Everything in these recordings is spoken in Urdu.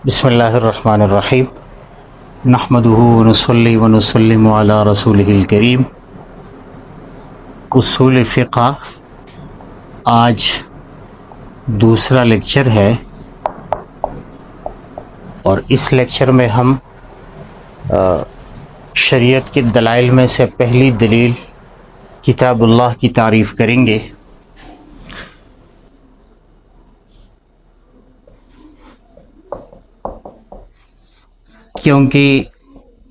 بسم اللہ الرحمن الرحیم نحمدہ ونصلی ونسلم علی رسولہ الکریم۔ اصول فقہ آج دوسرا لیکچر ہے، اور اس لیکچر میں ہم شریعت کے دلائل میں سے پہلی دلیل کتاب اللہ کی تعریف کریں گے۔ کیونکہ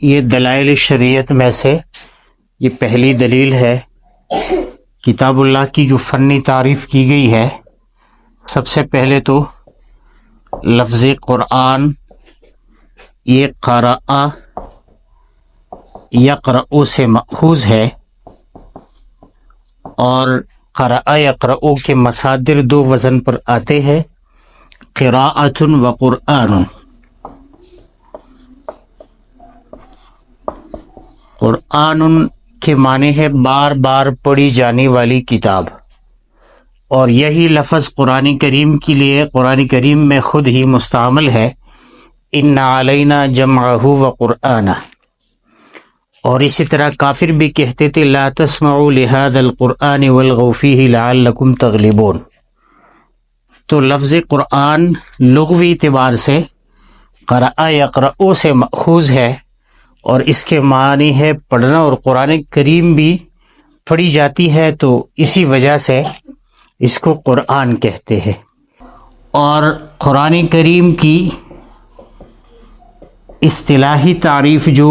یہ دلائل شریعت میں سے یہ پہلی دلیل ہے۔ کتاب اللہ کی جو فنی تعریف کی گئی ہے، سب سے پہلے تو لفظ قرآن یہ قرأ یقرأ سے مأخوذ ہے، اور قرأ یقرأ کے مصادر دو وزن پر آتے ہیں، قراءۃ و قرآن۔ قرآن کے معنی ہے بار بار پڑھی جانے والی کتاب، اور یہی لفظ قرآن کریم کے لیے قرآن کریم میں خود ہی مستعمل ہے، ان علینا جمعہ و قرآنہ۔ اور اسی طرح کافر بھی کہتے تھے لا تسمعوا لہذا القرآن والغوا فیہ لعلکم تغلبون۔ تو لفظ قرآن لغوی اعتبار سے قرأ یقرأ سے مأخوذ ہے، اور اس کے معنی ہے پڑھنا، اور قرآن کریم بھی پڑھی جاتی ہے تو اسی وجہ سے اس کو قرآن کہتے ہیں۔ اور قرآن کریم کی اصطلاحی تعریف جو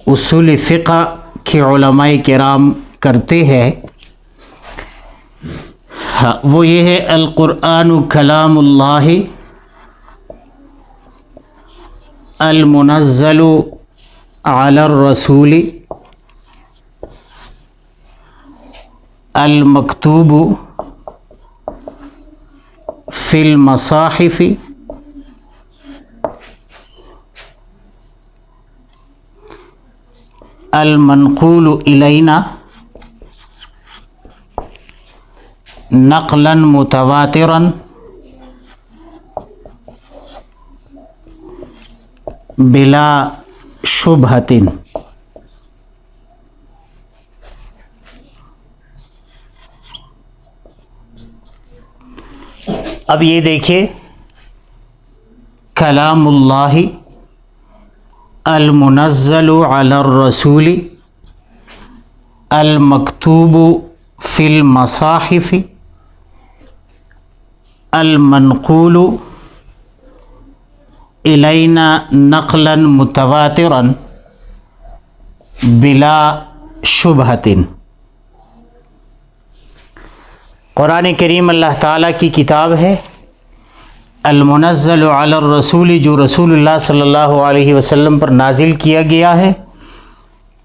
اصول فقہ کے علماء کرام کرتے ہیں وہ یہ ہے القرآن کلام اللہ المنزل علی الرسول المکتوب فی المصاحف المنقول الینا نقلا متواترا بلا شبہۃ۔ اب یہ دیکھیے، کلام اللہ المنزل علی الرسول المکتوب فی المصاحف المنقول الینا نقلا متواترا بلا شبہۃ۔ قرآن کریم اللہ تعالیٰ کی کتاب ہے، المنزل علی الرسول جو رسول اللہ صلی اللہ علیہ وسلم پر نازل کیا گیا ہے،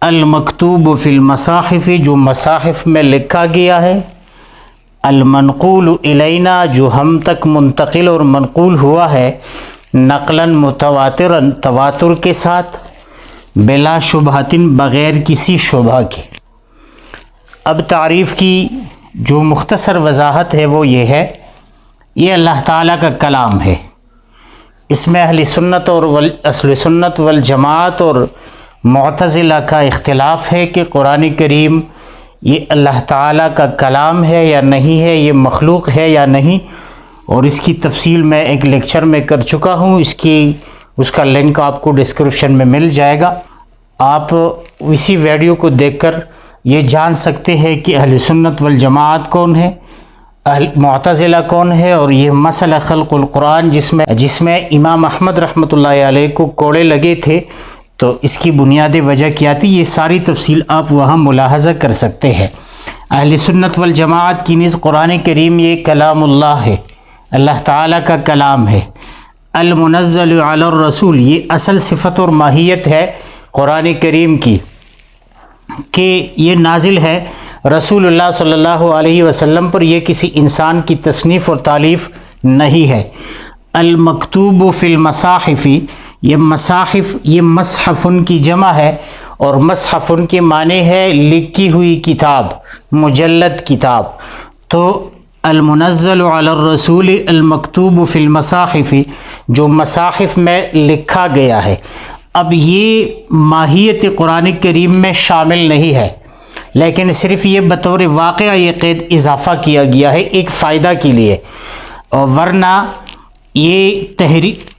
المکتوب فی المصاحف جو مصاحف میں لکھا گیا ہے، المنقول الینا جو ہم تک منتقل اور منقول ہوا ہے، نقلاً متواتراً تواتر کے ساتھ، بلا شبہۃ بغیر کسی شبہ کے۔ اب تعریف کی جو مختصر وضاحت ہے وہ یہ ہے، یہ اللہ تعالیٰ کا کلام ہے۔ اس میں اہل سنت والجماعت اور معتزلہ کا اختلاف ہے کہ قرآن کریم یہ اللہ تعالیٰ کا کلام ہے یا نہیں ہے، یہ مخلوق ہے یا نہیں، اور اس کی تفصیل میں ایک لیکچر میں کر چکا ہوں، اس کا لنک آپ کو ڈسکرپشن میں مل جائے گا۔ آپ اسی ویڈیو کو دیکھ کر یہ جان سکتے ہیں کہ اہل سنت والجماعت کون ہے، معتزلہ کون ہے، اور یہ مسئلہ خلق القرآن جس میں امام احمد رحمۃ اللہ علیہ کو کوڑے لگے تھے، تو اس کی بنیادی وجہ کیا تھی، یہ ساری تفصیل آپ وہاں ملاحظہ کر سکتے ہیں۔ اہل سنت والجماعت کی نزد قرآن کریم یہ کلام اللہ ہے، اللہ تعالیٰ کا کلام ہے۔ المنزل علی الرسول یہ اصل صفت اور ماہیت ہے قرآن کریم کی کہ یہ نازل ہے رسول اللہ صلی اللہ علیہ وسلم پر، یہ کسی انسان کی تصنیف اور تالیف نہیں ہے۔ المکتوب فی المصاحف یہ مصاحف یہ مصحف کی جمع ہے، اور مصحف کے معنی ہے لکھی ہوئی کتاب، مجلد کتاب۔ تو المنزل علی الرسول المکتوب فی المصاحف، جو مصاحف میں لکھا گیا ہے۔ اب یہ ماہیت قرآن کریم میں شامل نہیں ہے، لیکن صرف یہ بطور واقعہ یہ قید اضافہ کیا گیا ہے ایک فائدہ کے لیے، اور ورنہ یہ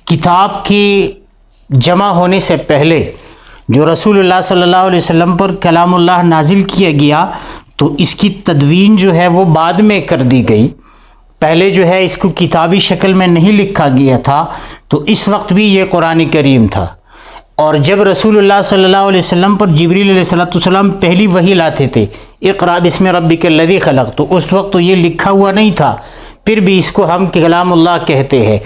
کتاب کے جمع ہونے سے پہلے جو رسول اللہ صلی اللہ علیہ وسلم پر کلام اللہ نازل کیا گیا تو اس کی تدوین جو ہے وہ بعد میں کر دی گئی، پہلے جو ہے اس کو کتابی شکل میں نہیں لکھا گیا تھا، تو اس وقت بھی یہ قرآن کریم تھا۔ اور جب رسول اللہ صلی اللہ علیہ وسلم پر جبریل علیہ السلام پہلی وحی لاتے تھے، اقرأ بسم ربک الذی خلق، تو اس وقت تو یہ لکھا ہوا نہیں تھا، پھر بھی اس کو ہم کلام اللہ کہتے ہیں۔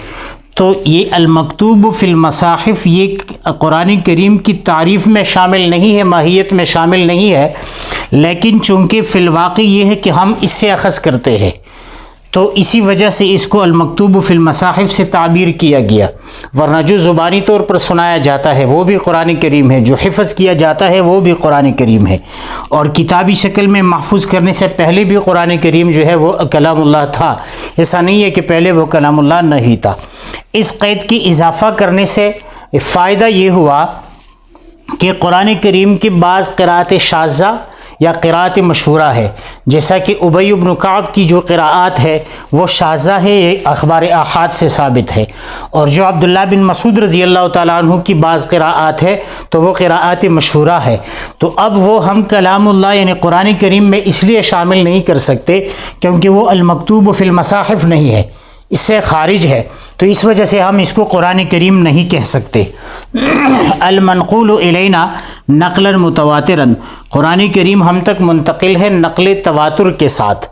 تو یہ المکتوب فی المصاحف یہ قرآن کریم کی تعریف میں شامل نہیں ہے، ماہیت میں شامل نہیں ہے، لیکن چونکہ فی الواقع یہ ہے کہ ہم اس سے اخذ کرتے ہیں، تو اسی وجہ سے اس کو المکتوب فی المصاحف سے تعبیر کیا گیا، ورنہ جو زبانی طور پر سنایا جاتا ہے وہ بھی قرآن کریم ہے، جو حفظ کیا جاتا ہے وہ بھی قرآن کریم ہے، اور کتابی شکل میں محفوظ کرنے سے پہلے بھی قرآن کریم جو ہے وہ کلام اللہ تھا، ایسا نہیں ہے کہ پہلے وہ کلام اللہ نہیں تھا۔ اس قید کی اضافہ کرنے سے فائدہ یہ ہوا کہ قرآن کریم کی بعض قراءت شاذہ یا قراءت مشہورہ ہے، جیسا کہ ابی بن کعب کی جو قراءات ہے وہ شاذہ ہے، یہ اخبار آحاد سے ثابت ہے، اور جو عبداللہ بن مسعود رضی اللہ تعالیٰ عنہ کی بعض قراءات ہے تو وہ قراءات مشہورہ ہے، تو اب وہ ہم کلام اللہ یعنی قرآن کریم میں اس لیے شامل نہیں کر سکتے کیونکہ وہ المکتوب فی المصاحف نہیں ہے، اس سے خارج ہے، تو اس وجہ سے ہم اس کو قرآن کریم نہیں کہہ سکتے۔ المنقول الینا نقلا متواترا، قرآن کریم ہم تک منتقل ہے نقل تواتر کے ساتھ۔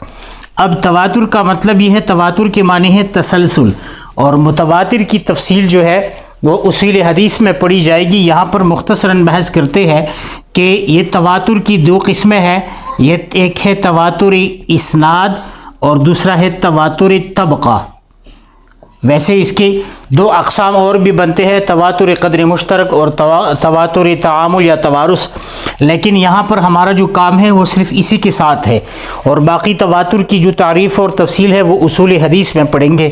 اب تواتر کا مطلب یہ ہے، تواتر کے معنی ہے تسلسل، اور متواتر کی تفصیل جو ہے وہ اصول حدیث میں پڑھی جائے گی، یہاں پر مختصراً بحث کرتے ہیں کہ یہ تواتر کی دو قسمیں ہیں، یہ ایک ہے تواتر اسناد اور دوسرا ہے تواتر طبقہ۔ ویسے اس کے دو اقسام اور بھی بنتے ہیں، تواتر قدر مشترک اور تواتر تعامل یا توارث، لیکن یہاں پر ہمارا جو کام ہے وہ صرف اسی کے ساتھ ہے، اور باقی تواتر کی جو تعریف اور تفصیل ہے وہ اصول حدیث میں پڑھیں گے۔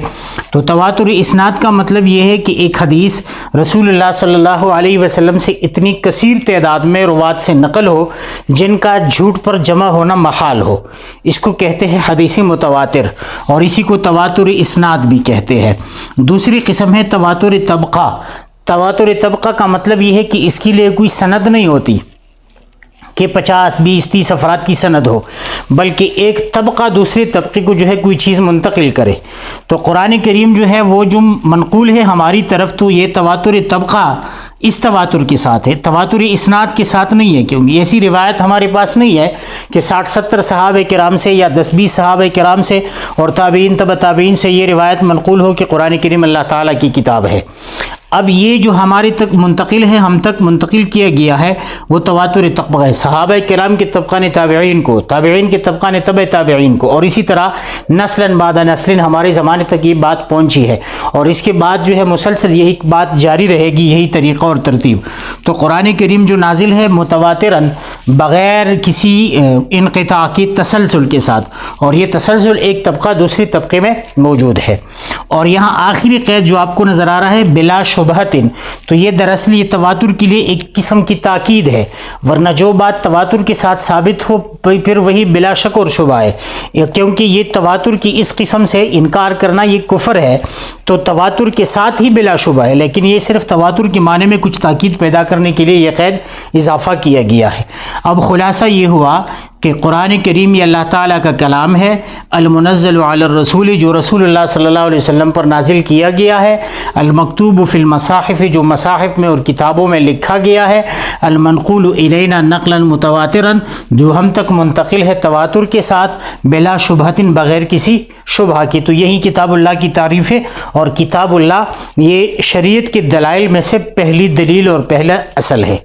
تو تواتر اسناد کا مطلب یہ ہے کہ ایک حدیث رسول اللہ صلی اللہ علیہ وسلم سے اتنی کثیر تعداد میں روات سے نقل ہو جن کا جھوٹ پر جمع ہونا محال ہو، اس کو کہتے ہیں حدیث متواتر، اور اسی کو تواتر اسناد بھی کہتے ہیں۔ دوسری قسم ہے تواتر طبقہ۔ تواتر طبقہ کا مطلب یہ ہے کہ اس کے لیے کوئی سند نہیں ہوتی کہ 50 20 30 افراد کی سند ہو، بلکہ ایک طبقہ دوسرے طبقے کو جو ہے کوئی چیز منتقل کرے۔ تو قرآن کریم جو ہے وہ جو منقول ہے ہماری طرف تو یہ تواتر طبقہ اس تواتر کے ساتھ ہے، تواتر اسناد کے ساتھ نہیں ہے، کیونکہ ایسی روایت ہمارے پاس نہیں ہے کہ 60-70 صحابہ کرام سے یا 10-20 صحابہ کرام سے اور تابعین تبع تابعین سے یہ روایت منقول ہو کہ قرآن کریم اللہ تعالیٰ کی کتاب ہے۔ اب یہ جو ہمارے تک منتقل ہے، ہم تک منتقل کیا گیا ہے، وہ تواتر طبقہ ہے، صحابہ کرام کے طبقہ نے تابعین کو، تابعین کے طبقہ نے تبع تابعین کو، اور اسی طرح نسلاً بعد نسلاً ہمارے زمانے تک یہ بات پہنچی ہے، اور اس کے بعد جو ہے مسلسل یہی بات جاری رہے گی، یہی طریقہ اور ترتیب۔ تو قرآن کریم جو نازل ہے متواتراً بغیر کسی انقطاع کی تسلسل کے ساتھ، اور یہ تسلسل ایک طبقہ دوسرے طبقے میں موجود ہے۔ اور یہاں آخری قید جو آپ کو نظر آ رہا ہے بلا شبہتن، تو یہ دراصل یہ تواتر کے لیے ایک قسم کی تاکید ہے، ورنہ جو بات تواتر کے ساتھ ثابت ہو پھر وہی بلا شک اور شبہ ہے، کیونکہ یہ تواتر کی اس قسم سے انکار کرنا یہ کفر ہے، تو تواتر کے ساتھ ہی بلا شبہ ہے، لیکن یہ صرف تواتر کے معنی میں کچھ تاکید پیدا کرنے کے لیے یہ قید اضافہ کیا گیا ہے۔ اب خلاصہ یہ ہوا کہ قرآن کریم یہ اللہ تعالیٰ کا کلام ہے، المنزل علی الرسول، جو رسول اللہ صلی اللہ علیہ وسلم پر نازل کیا گیا ہے، المکتوب فی المصاحف، جو مصاحف میں اور کتابوں میں لکھا گیا ہے، المنقول الینا نقلا متواترا، جو ہم تک منتقل ہے تواتر کے ساتھ، بلا شبہتن، بغیر کسی شبہ کی۔ تو یہی کتاب اللہ کی تعریف ہے، اور کتاب اللہ یہ شریعت کے دلائل میں سے پہلی دلیل اور پہلا اصل ہے۔